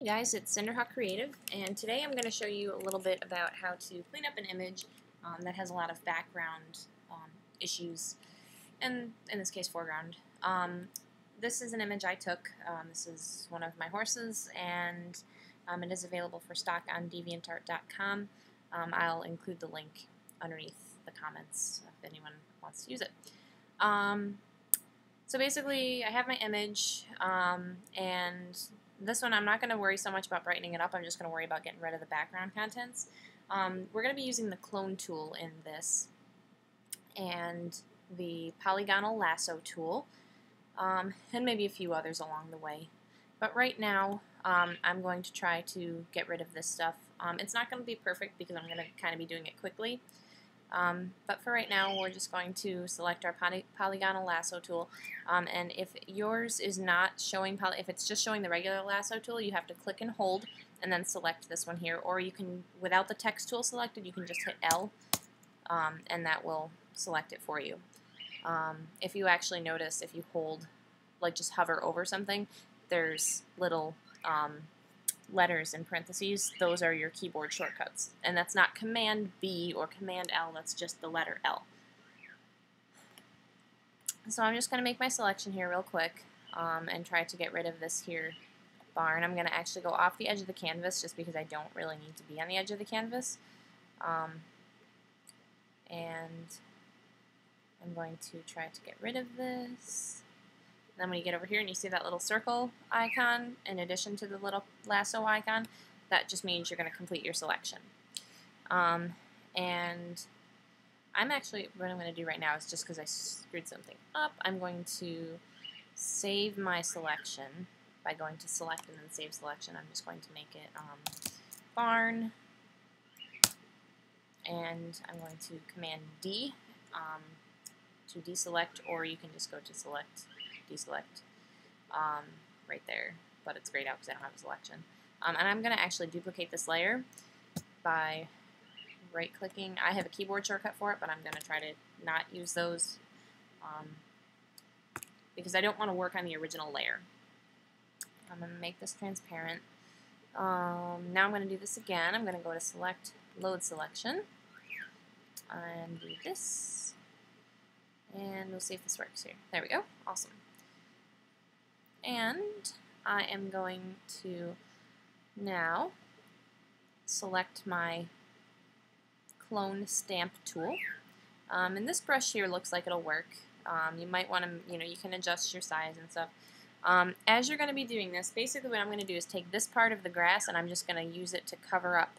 Hey guys, it's Cinderhawk Creative, and today I'm going to show you a little bit about how to clean up an image that has a lot of background issues, and in this case foreground. This is an image I took. This is one of my horses, and it is available for stock on deviantart.com. I'll include the link underneath the comments if anyone wants to use it. So basically, I have my image, and this one I'm not going to worry so much about brightening it up. I'm just going to worry about getting rid of the background contents. We're going to be using the clone tool in this, and the Polygonal Lasso tool, and maybe a few others along the way. But right now, I'm going to try to get rid of this stuff. It's not going to be perfect because I'm going to kind of be doing it quickly. But for right now, we're just going to select our Polygonal Lasso tool, and if yours is not showing, if it's just showing the regular lasso tool, you have to click and hold and then select this one here, or you can, without the text tool selected, you can just hit L, and that will select it for you. If you actually notice, if you hold, like just hover over something, there's little letters in parentheses. Those are your keyboard shortcuts, and that's not Command B or Command L, that's just the letter L. So I'm just going to make my selection here real quick and try to get rid of this here barn. I'm going to actually go off the edge of the canvas just because I don't really need to be on the edge of the canvas. And I'm going to try to get rid of this. Then when you get over here and you see that little circle icon in addition to the little lasso icon, that just means you're going to complete your selection. And I'm actually, what I'm going to do right now is, just because I screwed something up, I'm going to save my selection by going to select and then save selection. I'm just going to make it barn, and I'm going to Command D to deselect, or you can just go to select, deselect right there, but it's grayed out because I don't have a selection. And I'm going to actually duplicate this layer by right-clicking. I have a keyboard shortcut for it, but I'm going to try to not use those because I don't want to work on the original layer. I'm going to make this transparent. Now I'm going to do this again. I'm going to go to Select, Load Selection, and do this. And we'll see if this works here. There we go. Awesome. And I am going to now select my clone stamp tool. And this brush here looks like it'll work. You might want to, you can adjust your size and stuff. As you're going to be doing this, basically what I'm going to do is take this part of the grass and I'm just going to use it to cover up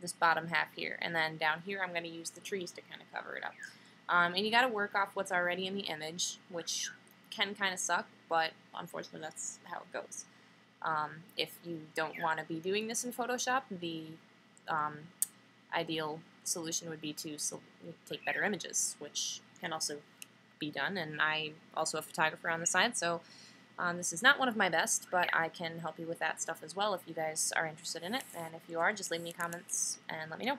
this bottom half here. And then down here I'm going to use the trees to kind of cover it up. And you got to work off what's already in the image, which can kind of suck, but unfortunately that's how it goes. If you don't want to be doing this in Photoshop, the ideal solution would be to take better images, which can also be done, and I'm also a photographer on the side, so this is not one of my best, but I can help you with that stuff as well if you guys are interested in it, and if you are, just leave me comments and let me know.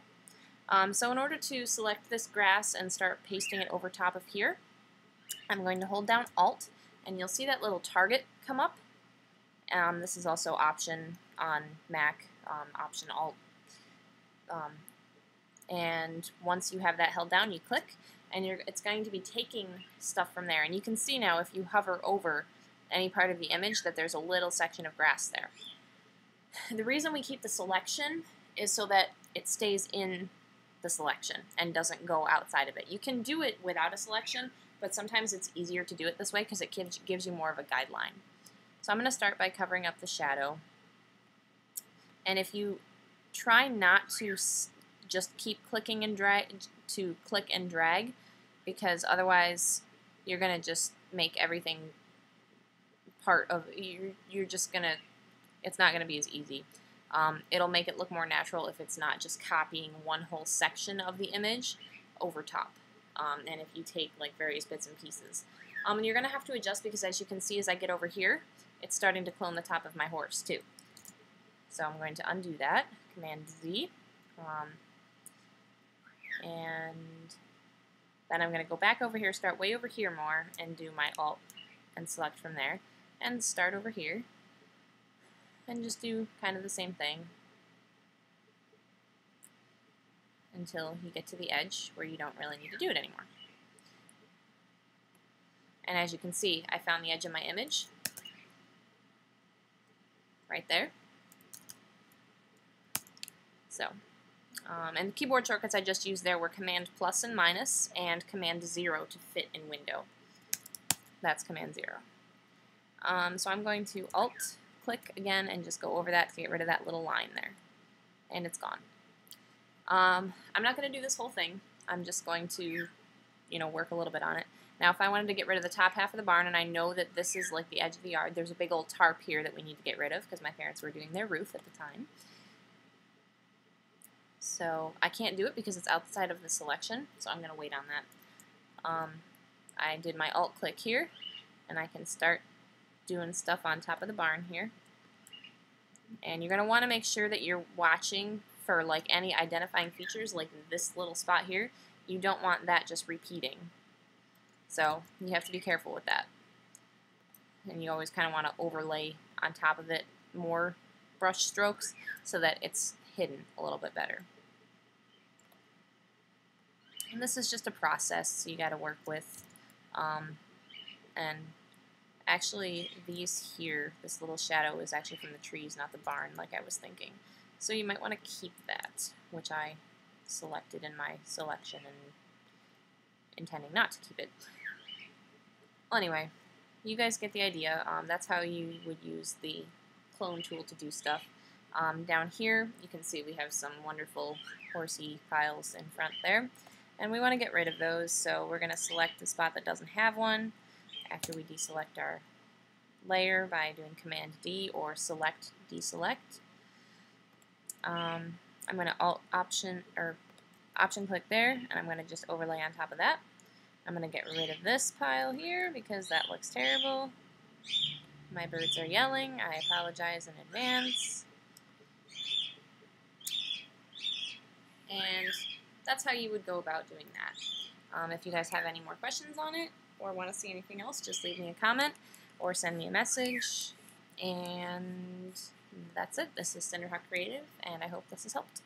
So in order to select this grass and start pasting it over top of here, I'm going to hold down Alt, and you'll see that little target come up. This is also Option on Mac, Option Alt. And once you have that held down, you click, and it's going to be taking stuff from there. And you can see now if you hover over any part of the image that there's a little section of grass there. The reason we keep the selection is so that it stays in the selection and doesn't go outside of it. You can do it without a selection, but sometimes it's easier to do it this way because it gives you more of a guideline. So I'm going to start by covering up the shadow. And if you try not to just keep clicking and drag, to click and drag, because otherwise you're going to just make everything part of, you're just going to, it's not going to be as easy. It'll make it look more natural if it's not just copying one whole section of the image over top. And if you take like various bits and pieces. And you're going to have to adjust because as you can see as I get over here, it's starting to clone the top of my horse too. So I'm going to undo that, Command Z. And then I'm going to go back over here, start way over here more, and do my Alt and select from there, and start over here. and just do kind of the same thing until you get to the edge where you don't really need to do it anymore. And as you can see, I found the edge of my image right there. So, and the keyboard shortcuts I just used there were Command plus and minus and Command 0 to fit in window. That's Command 0. So I'm going to Alt click again and just go over that to get rid of that little line there. And it's gone. I'm not going to do this whole thing. I'm just going to, work a little bit on it. Now, if I wanted to get rid of the top half of the barn, and I know that this is like the edge of the yard, there's a big old tarp here that we need to get rid of because my parents were doing their roof at the time. So I can't do it because it's outside of the selection, so I'm going to wait on that. I did my Alt click here, and I can start doing stuff on top of the barn here. And you're going to want to make sure that you're watching for like any identifying features, like this little spot here. You don't want that just repeating. So you have to be careful with that. And you always kind of want to overlay on top of it more brush strokes so that it's hidden a little bit better. And this is just a process you got to work with. And actually these here, this little shadow is actually from the trees, not the barn like I was thinking. So you might want to keep that, which I selected in my selection and intending not to keep it. Well, anyway, you guys get the idea. That's how you would use the clone tool to do stuff. Down here, you can see we have some wonderful horsey piles in front there. And we want to get rid of those, so we're going to select the spot that doesn't have one after we deselect our layer by doing Command D or Select Deselect. I'm going to Option click there, and I'm going to just overlay on top of that. I'm going to get rid of this pile here because that looks terrible. My birds are yelling. I apologize in advance. And that's how you would go about doing that. If you guys have any more questions on it or want to see anything else, just leave me a comment or send me a message. And that's it. This is Cinderhawk Creative, and I hope this has helped.